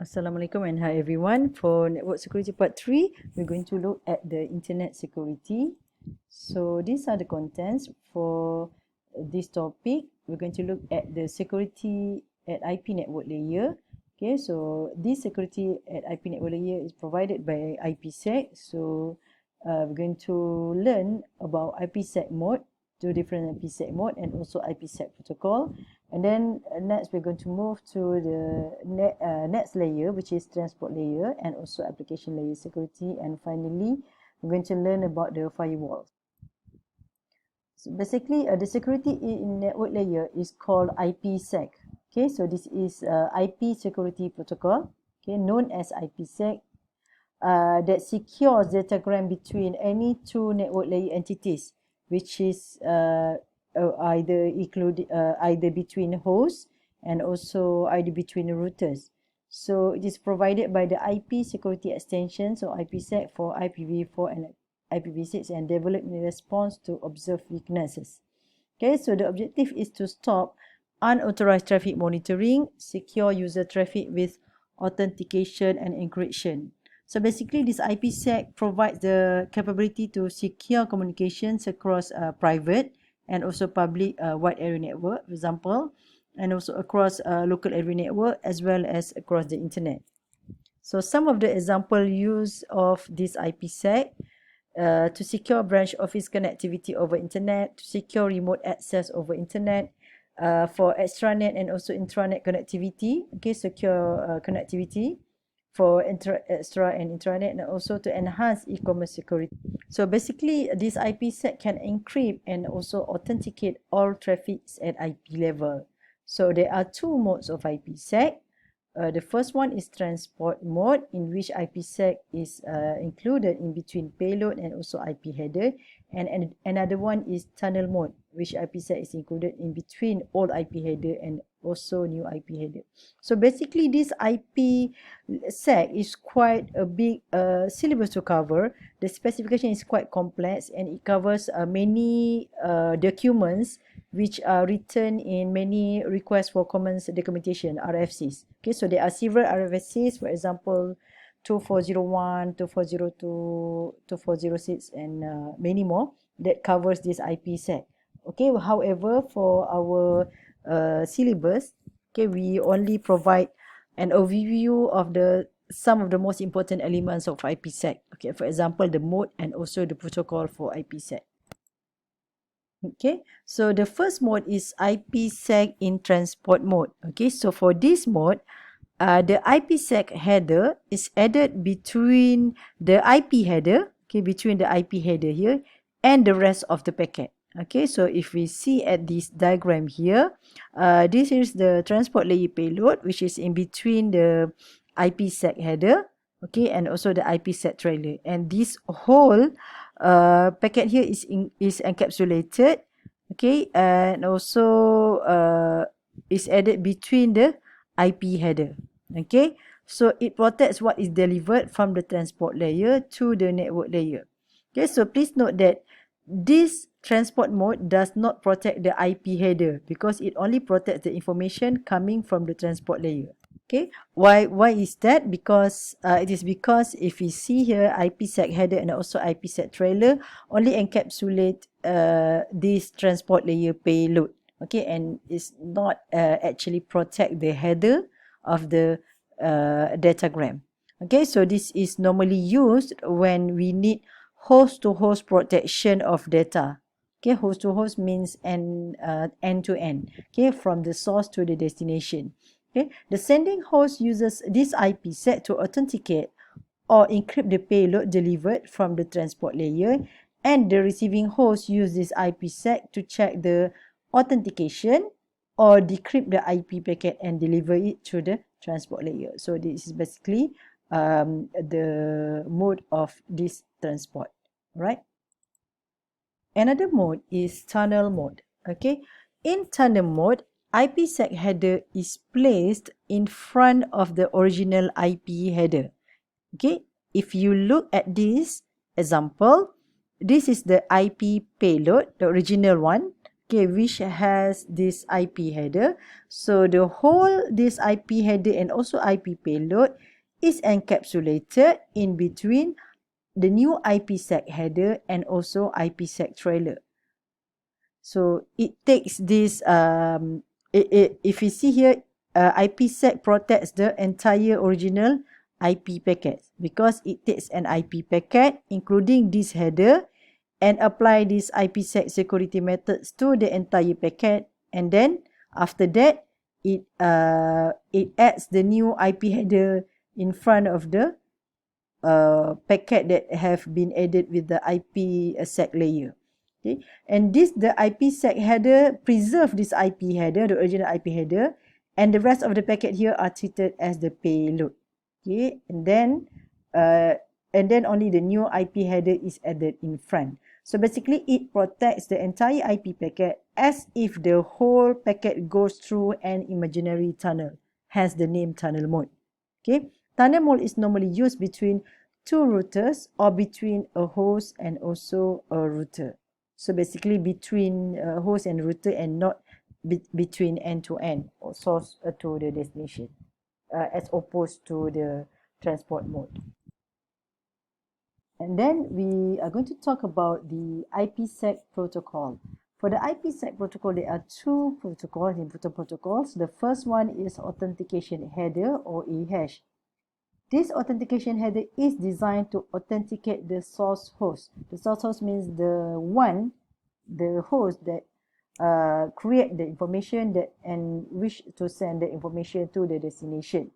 Assalamualaikum and hi everyone. For network security part 3, we're going to look at the internet security. So these are the contents for this topic. We're going to look at the security at IP network layer. Okay, so this security at IP network layer is provided by IPsec. So we're going to learn about IPsec mode, two different IPsec mode, and also IPsec protocol. And then next we're going to move to the next layer, which is transport layer, and also application layer security. And finally, we're going to learn about the firewalls. So basically, the security in network layer is called IPsec. Okay, so this is IP security protocol, okay, known as IPsec, that secures datagram between any two network layer entities, which is either between hosts and also either between the routers. So it is provided by the IP security extension, so IPsec for IPv4 and IPv6, and developed in response to observed weaknesses. Okay, so the objective is to stop unauthorized traffic monitoring, secure user traffic with authentication and encryption. So basically, this IPsec provides the capability to secure communications across private and also public wide area network, for example, and also across local area network as well as across the internet. So some of the example use of this IPsec: to secure branch office connectivity over internet, to secure remote access over internet, for extranet and also intranet connectivity, okay, secure connectivity for extra and intranet, and also to enhance e-commerce security. So basically, this IPsec can encrypt and also authenticate all traffics at IP level. So there are two modes of IPsec. The first one is transport mode, in which IPsec is included in between payload and also IP header, and another one is tunnel mode, which IPsec is included in between old IP header and also new IP header. So basically, this IPsec is quite a big syllabus to cover. The specification is quite complex and it covers many documents which are written in many requests for commons documentation, RFCs. Okay, so there are several RFCs, for example, 2401, 2402, 2406, and many more that covers this IPsec. Okay, however, for our syllabus, okay, we only provide an overview of some of the most important elements of IPsec. Okay, for example, the mode and also the protocol for IPsec. Okay, so the first mode is IPsec in transport mode. Okay, so for this mode, the IPsec header is added between the IP header, okay, between the IP header here and the rest of the packet. Okay, so if we see at this diagram here, this is the transport layer payload, which is in between the IPsec header, okay, and also the IPsec trailer. And this whole packet here is encapsulated, okay, and also is added between the IP header. Okay, so it protects what is delivered from the transport layer to the network layer. Okay, so please note that this transport mode does not protect the IP header because it only protects the information coming from the transport layer. Okay, why is that? Because it is because if we see here, IPsec header and also IPsec trailer only encapsulate this transport layer payload, okay, and it's not actually protect the header of the datagram. Okay, so this is normally used when we need host-to-host protection of data. Okay, host-to-host means end-to-end, okay, from the source to the destination. Okay, the sending host uses this IPsec to authenticate or encrypt the payload delivered from the transport layer, and the receiving host uses this IPsec to check the authentication or decrypt the IP packet and deliver it to the transport layer. So this is basically the mode of this transport, right? Another mode is tunnel mode. Okay, in tunnel mode, IPsec header is placed in front of the original IP header. Okay, if you look at this example, this is the IP payload, the original one. okay, which has this IP header. So the whole this IP header and also IP payload is encapsulated in between the new IPsec header and also IPsec trailer. So it takes this if you see here, IPsec protects the entire original IP packet because it takes an IP packet including this header and apply these IPsec security methods to the entire packet, and then after that it adds the new IP header in front of the packet that have been added with the IPsec layer. Okay, and this the IPsec header preserve this IP header, the original IP header, and the rest of the packet here are treated as the payload. Okay, and then only the new IP header is added in front. So basically it protects the entire IP packet as if the whole packet goes through an imaginary tunnel, hence the name tunnel mode. Okay, tunnel mode is normally used between two routers or between a host and also a router. So basically between host and router, and not between end to end or source to the destination, as opposed to the transport mode. And then we are going to talk about the IPsec protocol. For the IPsec protocol, there are two protocols, important protocols. The first one is authentication header or AHASH. This authentication header is designed to authenticate the source host. The source host means the host that create the information that and wish to send the information to the destination.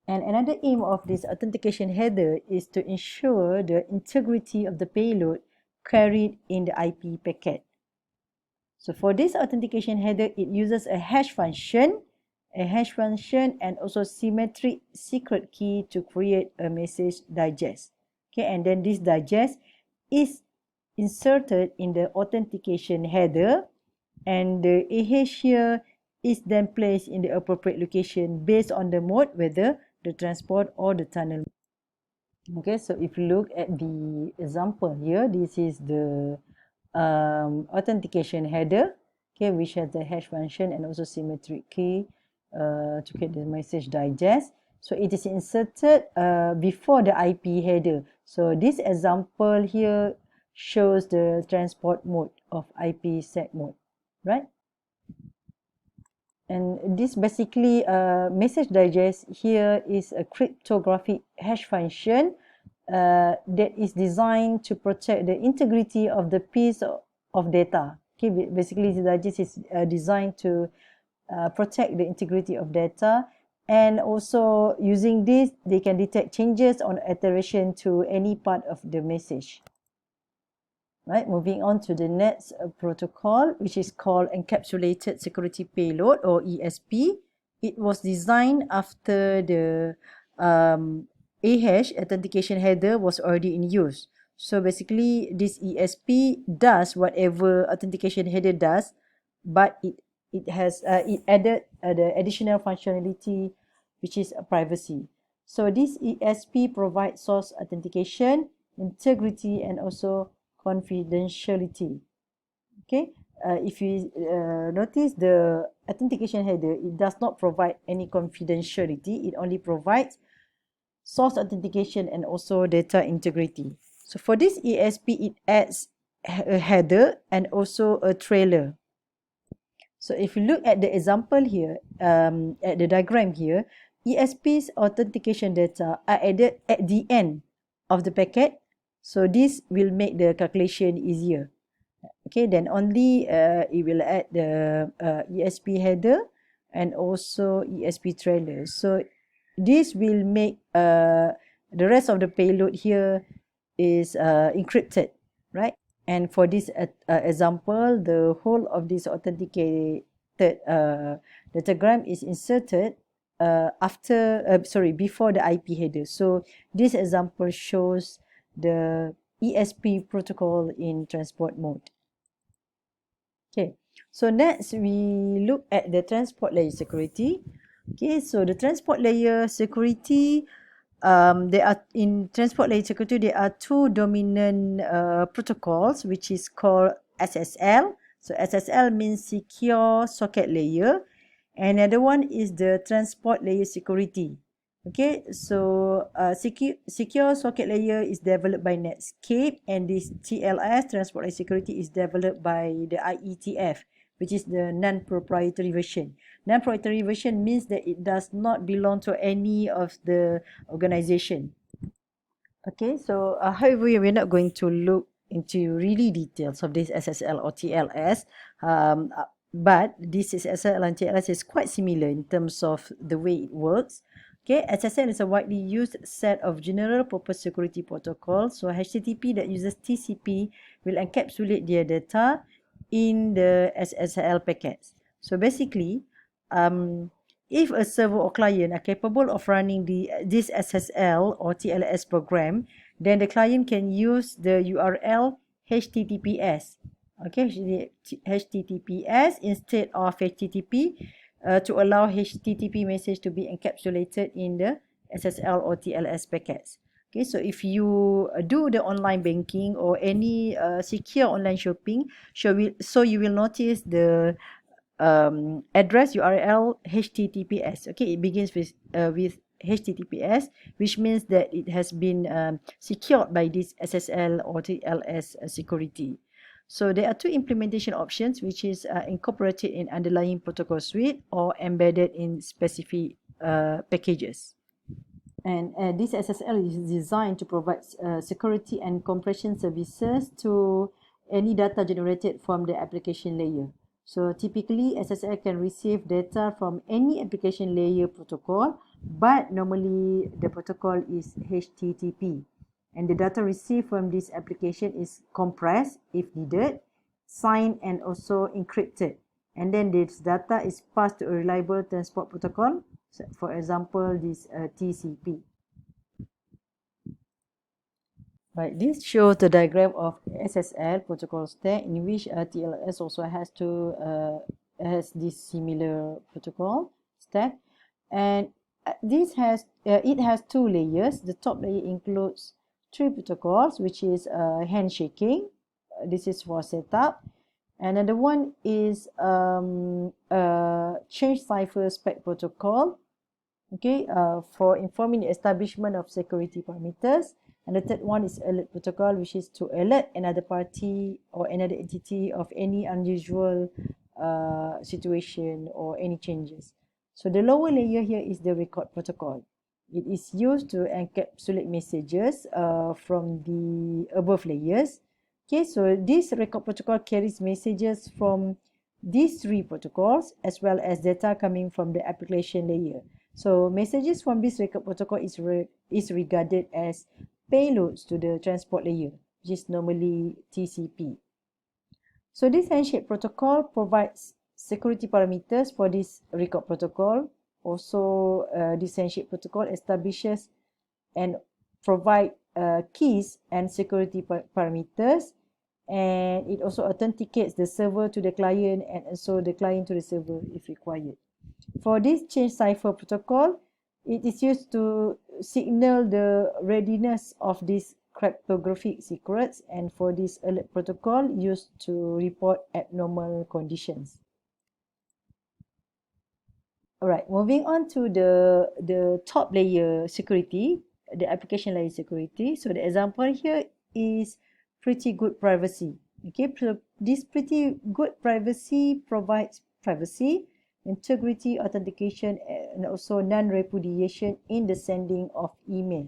And another aim of this authentication header is to ensure the integrity of the payload carried in the IP packet. So for this authentication header, it uses a hash function and also symmetric secret key to create a message digest. Okay, and then this digest is inserted in the authentication header, and the AHASH here is then placed in the appropriate location based on the mode, whether the transport or the tunnel. Okay, so if you look at the example here, this is the authentication header, okay, which has the hash function and also symmetric key to get the message digest. So it is inserted before the IP header. So this example here shows the transport mode of IPsec mode, right? And this basically message digest here is a cryptographic hash function that is designed to protect the integrity of the piece of data. Okay, basically the digest is designed to protect the integrity of data, and also using this they can detect changes or alteration to any part of the message. Right, moving on to the next protocol, which is called Encapsulated Security Payload or ESP. It was designed after the AHASH authentication header was already in use. So basically, this ESP does whatever authentication header does, but it added the additional functionality, which is privacy. So this ESP provides source authentication, integrity, and also confidentiality. Okay, if you notice the authentication header, it does not provide any confidentiality. It only provides source authentication and also data integrity. So for this ESP, it adds a header and also a trailer. So if you look at the example here, at the diagram here, ESP's authentication data are added at the end of the packet. So this will make the calculation easier. Okay, then only it will add the ESP header and also ESP trailer. So this will make the rest of the payload here is encrypted, right? And for this example, the whole of this authenticated datagram is inserted before the IP header. So this example shows the ESP protocol in transport mode. Okay, so next we look at the transport layer security. Okay, so the transport layer security, in transport layer security there are two dominant protocols, which is called SSL. So SSL means secure socket layer. Another one is the transport layer security. Okay, so secure socket layer is developed by Netscape, and this TLS, transport layer security, is developed by the IETF, which is the non-proprietary version. Non-proprietary version means that it does not belong to any of the organization. Okay, so however, we're not going to look into really details of this SSL or TLS, but this is SSL and TLS is quite similar in terms of the way it works. Okay, SSL is a widely used set of general purpose security protocols. So HTTP that uses TCP will encapsulate their data in the SSL packets. So basically, if a server or client are capable of running this SSL or TLS program, then the client can use the URL HTTPS. Okay, HTTPS instead of HTTP to allow HTTP message to be encapsulated in the SSL or TLS packets. Okay, so if you do the online banking or any secure online shopping, so you will notice the address URL HTTPS. Okay, it begins with HTTPS, which means that it has been secured by this SSL or TLS security. So there are two implementation options, which is incorporated in underlying protocol suite or embedded in specific packages. And this SSL is designed to provide security and compression services to any data generated from the application layer. So typically, SSL can receive data from any application layer protocol, but normally the protocol is HTTP. And the data received from this application is compressed if needed, signed, and also encrypted. And then this data is passed to a reliable transport protocol, so for example, this TCP. Right, this shows the diagram of SSL protocol stack, in which TLS also has this similar protocol stack, and it has two layers. The top layer includes three protocols, which is handshaking. This is for setup. Another one is change cipher spec protocol. Okay, for informing the establishment of security parameters. And the third one is alert protocol, which is to alert another party or another entity of any unusual situation or any changes. So the lower layer here is the record protocol. It is used to encapsulate messages from the above layers. Okay, so this record protocol carries messages from these three protocols as well as data coming from the application layer. So messages from this record protocol is regarded as payloads to the transport layer, which is normally TCP. So this handshake protocol provides security parameters for this record protocol. Also, this handshake protocol establishes and provide keys and security parameters, and it also authenticates the server to the client and also the client to the server if required. For this change cipher protocol, it is used to signal the readiness of these cryptographic secrets, and for this alert protocol used to report abnormal conditions. Alright, moving on to the top layer security, the application layer security. So the example here is pretty good privacy. Okay, so this pretty good privacy provides privacy, integrity, authentication, and also non-repudiation in the sending of email.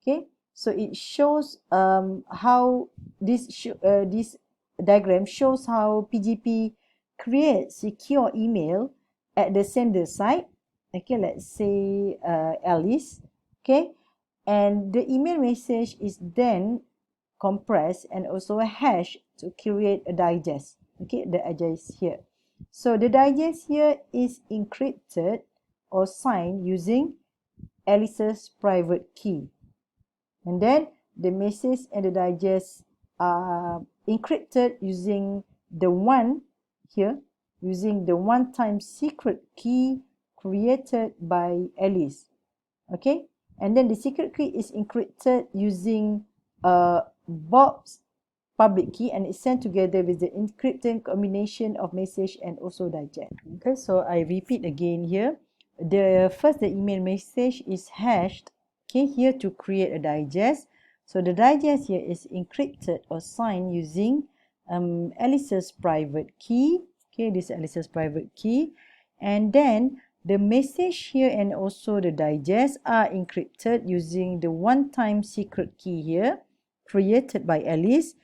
Okay, so it shows how this diagram shows how PGP creates secure email at the sender side. Okay, let's say Alice. Okay, and the email message is then compressed and also hashed to create a digest. Okay, the digest here. So the digest here is encrypted or signed using Alice's private key. And then the message and the digest are encrypted using the one here, using the one-time secret key created by Alice. Okay, and then the secret key is encrypted using Bob's public key, and it's sent together with the encrypted combination of message and also digest. Okay, so I repeat again here. The email message is hashed, okay, here to create a digest. So the digest here is encrypted or signed using Alice's private key. Okay, this is Alice's private key. And then the message here and also the digest are encrypted using the one-time secret key here created by Alice.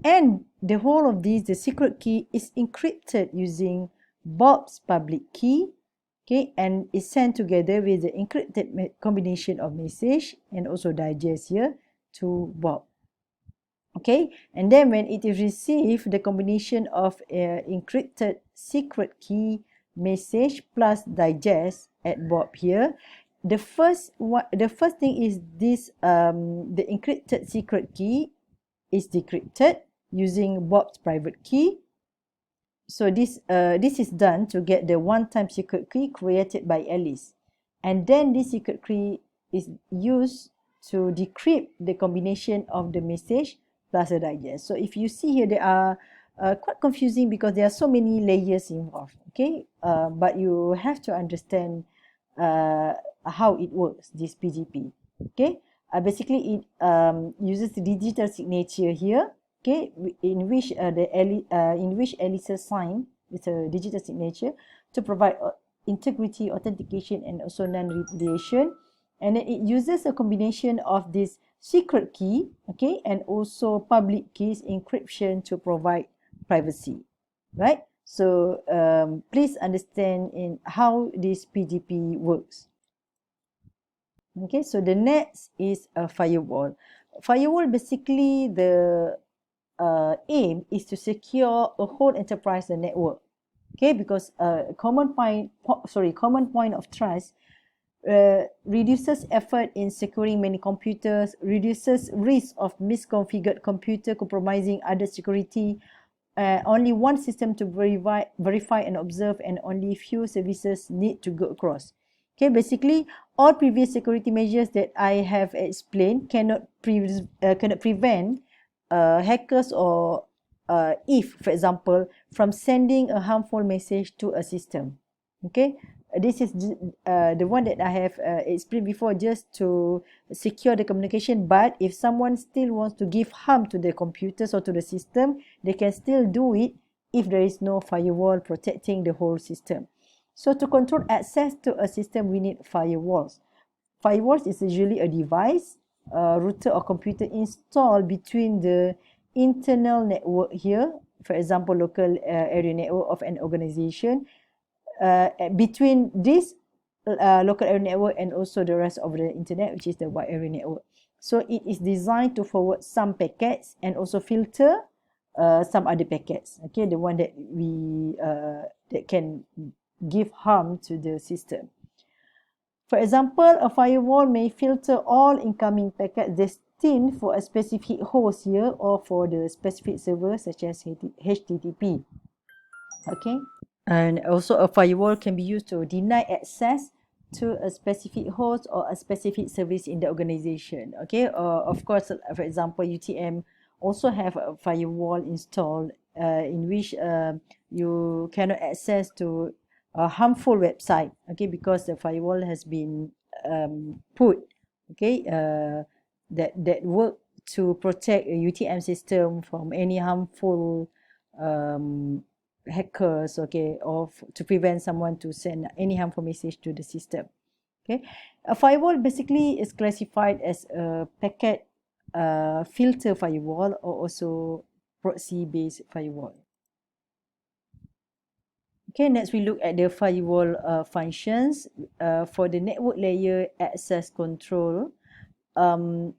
And the whole of this, the secret key, is encrypted using Bob's public key, okay, and is sent together with the encrypted combination of message and also digest here to Bob. Okay, and then when it is received, the combination of encrypted secret key, message plus digest at Bob here, the first thing is this the encrypted secret key is decrypted using Bob's private key. So this is done to get the one-time secret key created by Alice, and then this secret key is used to decrypt the combination of the message plus the digest. So if you see here, they are quite confusing because there are so many layers involved. Okay, but you have to understand how it works, this PGP. Okay, basically it uses the digital signature here, okay, in which Alice's sign is a digital signature to provide integrity, authentication, and also non-repudiation. And then it uses a combination of this secret key, okay, and also public keys encryption to provide privacy, right? So please understand in how this PGP works. Okay, so the next is a firewall. Firewall, basically the aim is to secure a whole enterprise network. Okay, because common point of trust reduces effort in securing many computers, reduces risk of misconfigured computer compromising other security, only one system to verify and observe, and only few services need to go across. Okay, basically all previous security measures that I have explained cannot prevent hackers or if, for example, from sending a harmful message to a system. Okay, this is the one that I have explained before, just to secure the communication. But if someone still wants to give harm to the computers or to the system, they can still do it if there is no firewall protecting the whole system. So to control access to a system, we need firewalls. Firewalls is usually a device, router or computer installed between the internal network here, for example, local area network of an organization, between this local area network and also the rest of the internet, which is the wide area network. So it is designed to forward some packets and also filter some other packets. Okay, the one that that can give harm to the system. For example, a firewall may filter all incoming packets destined for a specific host here or for the specific server such as HTTP. Okay, and also a firewall can be used to deny access to a specific host or a specific service in the organization. Okay, of course, for example, UTM also have a firewall installed in which you cannot access to a harmful website, okay, because the firewall has been put, okay, that work to protect a UTM system from any harmful hackers, okay, or to prevent someone to send any harmful message to the system. Okay, a firewall basically is classified as a packet filter firewall or also proxy based firewall. Okay, next we look at the firewall functions. For the network layer access control, in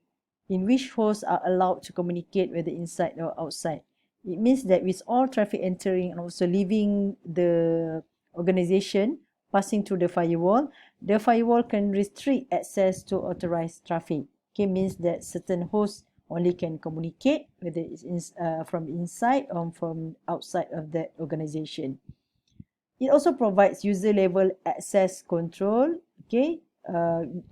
which hosts are allowed to communicate whether inside or outside. It means that with all traffic entering and also leaving the organization passing through the firewall can restrict access to authorized traffic. Okay, means that certain hosts only can communicate whether it's from inside or from outside of that organization. It also provides user level access control, okay,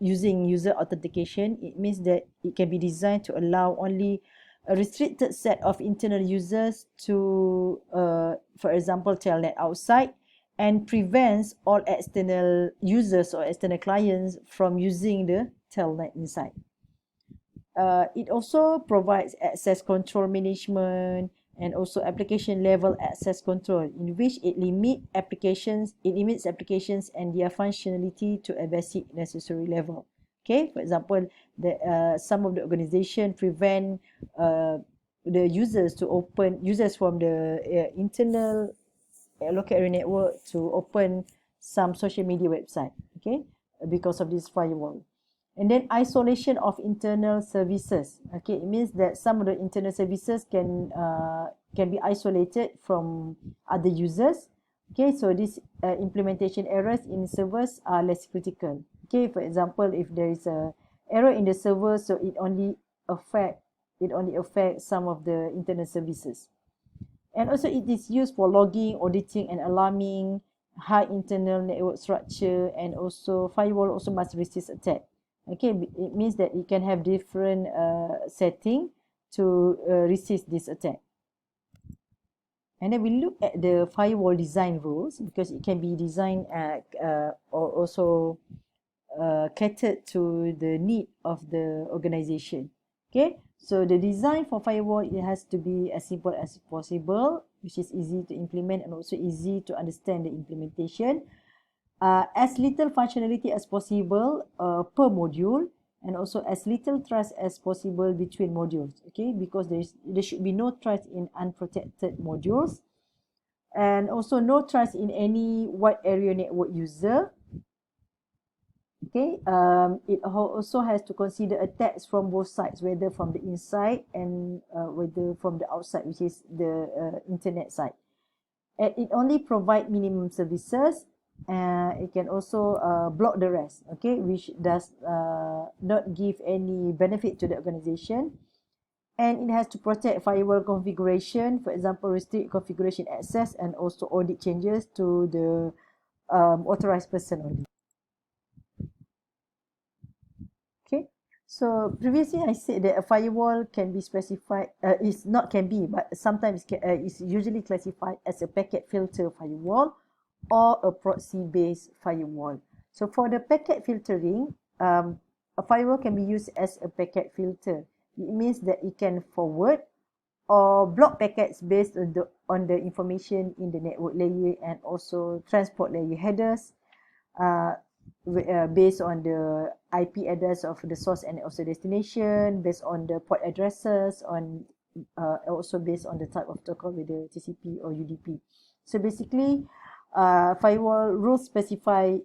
using user authentication. It means that it can be designed to allow only a restricted set of internal users to, for example, telnet outside, and prevents all external users or external clients from using the telnet inside. It also provides access control management and also application level access control, in which it limits applications and their functionality to a basic necessary level. Okay, for example, some of the organization prevent the users from the internal local area network to open some social media website, okay, because of this firewall. And then isolation of internal services. Okay, it means that some of the internal services can be isolated from other users. Okay, so this implementation errors in servers are less critical. Okay, for example, if there is a error in the server, so it only affects some of the internal services. And also it is used for logging, auditing, and alarming high internal network structure, and also firewall also must resist attack. Okay, it means that it can have different setting to resist this attack. And then we look at the firewall design rules, because it can be designed or also catered to the need of the organization. Okay, so the design for firewall, it has to be as simple as possible, which is easy to implement and also easy to understand the implementation. As little functionality as possible per module, and also as little trust as possible between modules. Okay, because there should be no trust in unprotected modules, and also no trust in any wide area network user. Okay, it also has to consider attacks from both sides, whether from the inside and whether from the outside, which is the internet side. And it only provide minimum services. It can also block the rest, okay, which does not give any benefit to the organization. And it has to protect firewall configuration, for example, restrict configuration access and also audit changes to the authorized person only. Okay, so previously I said that a firewall can be specified, is not can be, but sometimes is usually classified as a packet filter firewall or a proxy-based firewall. So for the packet filtering, a firewall can be used as a packet filter. It means that it can forward or block packets based on the information in the network layer, and also transport layer headers based on the IP address of the source and also destination, based on the port addresses, also based on the type of protocol, whether TCP or UDP. So basically, firewall rules specify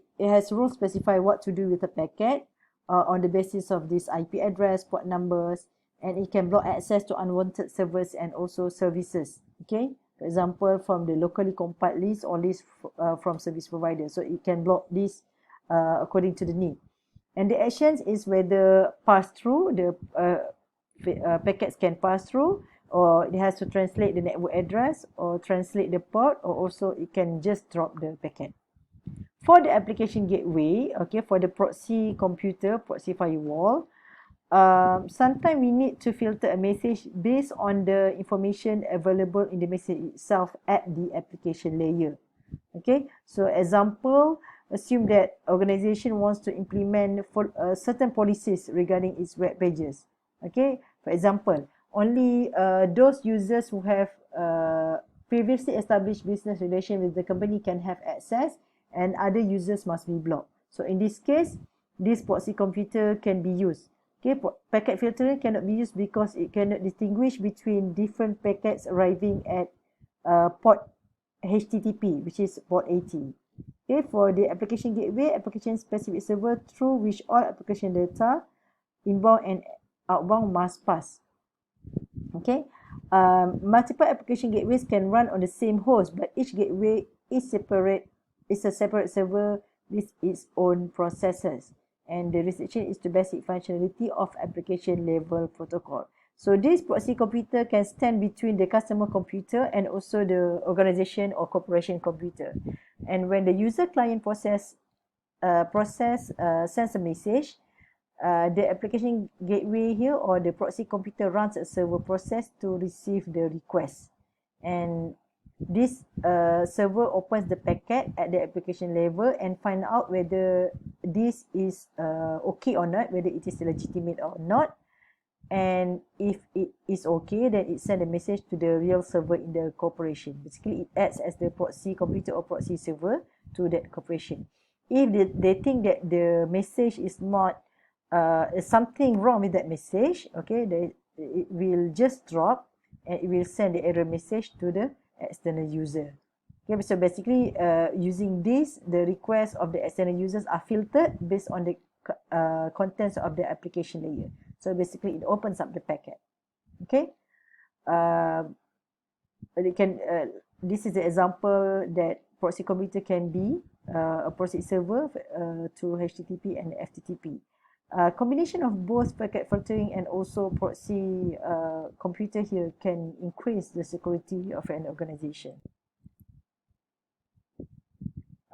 what to do with the packet on the basis of this IP address, port numbers, and it can block access to unwanted servers and also services. Okay, for example, from the locally compiled list or list from service provider. So it can block this according to the need. And the actions is whether pass through, the packets can pass through, or it has to translate the network address or translate the port, or also it can just drop the packet. For the application gateway, okay, for the proxy firewall, sometimes we need to filter a message based on the information available in the message itself at the application layer. Okay, so example, assume that organization wants to implement certain policies regarding its web pages. Okay, for example, only those users who have previously established business relation with the company can have access, and other users must be blocked. So in this case, this proxy computer can be used. Okay, packet filtering cannot be used because it cannot distinguish between different packets arriving at port HTTP, which is port 80. Okay, for the application gateway, application specific server through which all application data inbound and outbound must pass. Okay, multiple application gateways can run on the same host, but each gateway is a separate server with its own processes, and the restriction is to basic functionality of application level protocol. So this proxy computer can stand between the customer computer and also the organization or corporation computer. And when the user client process sends a message, the application gateway here or the proxy computer runs a server process to receive the request, and this server opens the packet at the application level and find out whether this is okay or not, whether it is legitimate or not. And if it is okay, then it send a message to the real server in the corporation. Basically, it acts as the proxy computer or proxy server to that corporation. If they think that the message is not something wrong with that message, okay, it will just drop and it will send the error message to the external user. Okay, so basically using this, the requests of the external users are filtered based on the contents of the application layer. So basically it opens up the packet. Okay, it can this is the example that proxy computer can be a proxy server to HTTP and FTTP. Combination of both packet filtering and also proxy computer here can increase the security of an organization.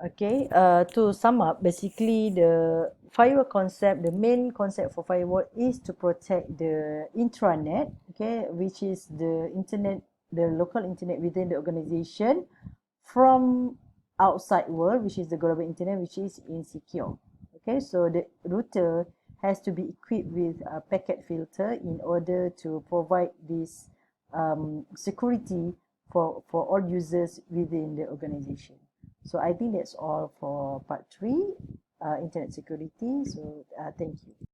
Okay, to sum up, basically the firewall concept, the main concept for firewall is to protect the intranet, okay, which is the internet, the local internet within the organization from outside world, which is the global internet, which is insecure. Okay, so the router has to be equipped with a packet filter in order to provide this security for all users within the organization. So I think that's all for part 3, internet security. So thank you.